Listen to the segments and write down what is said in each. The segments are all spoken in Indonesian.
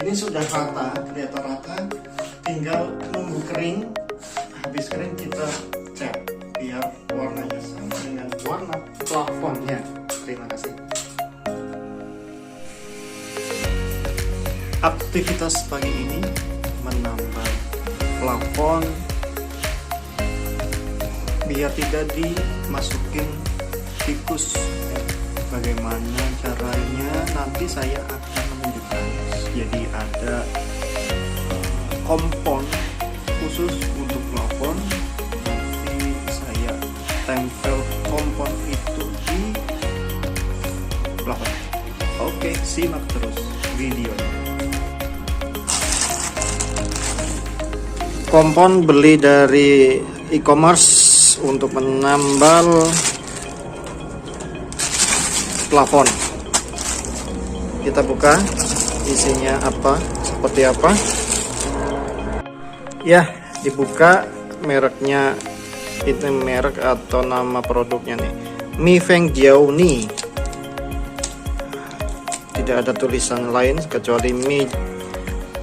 ini sudah rata, kelihatan rata, tinggal nunggu kering. Habis kering kita cat biar warnanya sama dengan warna plafonnya. Terima kasih. Aktivitas pagi ini menambal plafon biar tidak dimasukin tikus. Bagaimana caranya nanti saya akan menunjukkan. Jadi ada kompon khusus untuk plafon. Nanti saya tempel kompon itu di plafon. Oke, simak terus videonya. Kompon beli dari e-commerce untuk menambal plafon. Kita buka isinya apa, seperti apa. Ya, dibuka mereknya, itu merek atau nama produknya nih, Ni. Tidak ada tulisan lain kecuali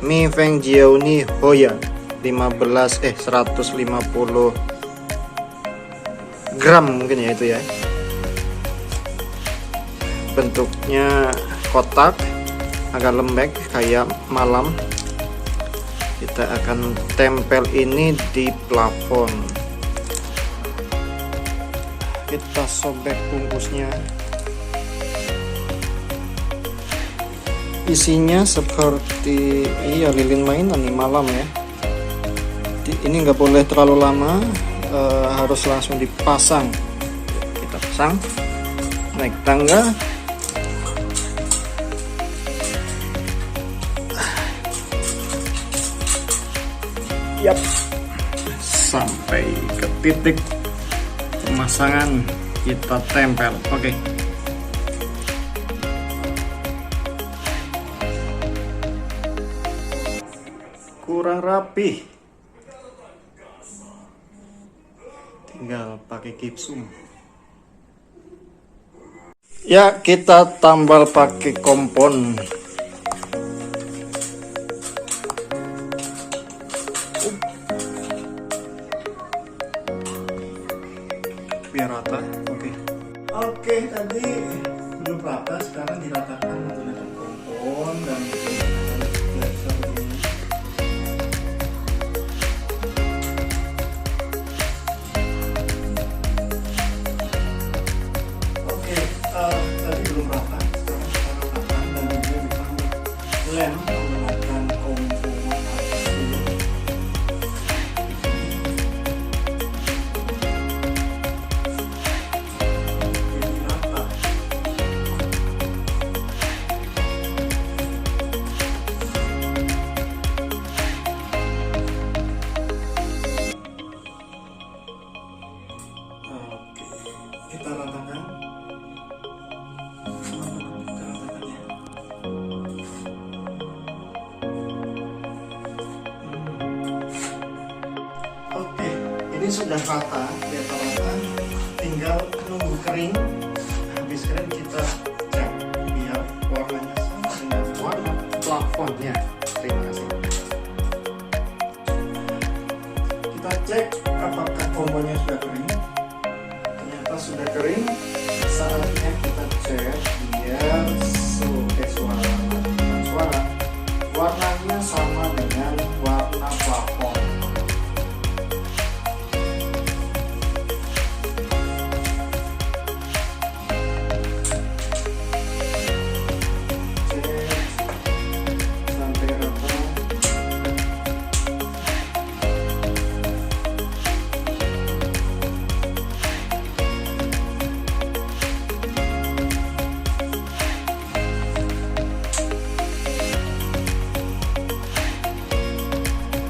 Mi Feng Jiao Ni Hoya 150 gram mungkin ya itu ya. Bentuknya kotak, agak lembek kayak malam. Kita akan tempel ini di plafon. Kita sobek bungkusnya. Isinya seperti lilin mainan nih malam ya. Ini nggak boleh terlalu lama, harus langsung dipasang. Kita pasang, naik tangga. Yap, sampai ke titik pemasangan kita tempel. Oke. Kurang rapi, tinggal pakai gypsum. Ya, kita tambal pakai kompon. Biar rata. Oke, tadi belum rata, sekarang diratakan menggunakan kompon dan laser ini. Tadi belum rata, sekarang kita ratakan dan juga ditambah lem menggunakan kompon atas ini. Jadi rata. Oke, kita ratakan. Oke, ini sudah rata, kelihatan rata, tinggal nunggu kering. Habis kering kita cat biar warnanya sama dengan warna plafonnya. Terima kasih. Kita cek apakah komponnya sudah kering. Ternyata sudah kering. Saatnya kita cat biar warnanya sama dengan warna plafon. Sampai rata.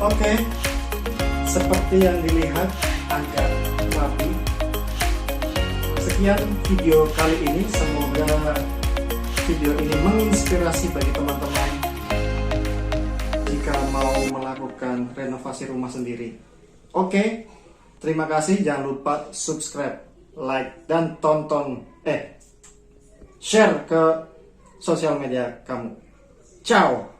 Oke, seperti yang dilihat agak rapi. Sekian video kali ini, semoga video ini menginspirasi bagi teman-teman jika mau melakukan renovasi rumah sendiri. Oke, terima kasih. Jangan lupa subscribe, like, dan share ke sosial media kamu. Ciao.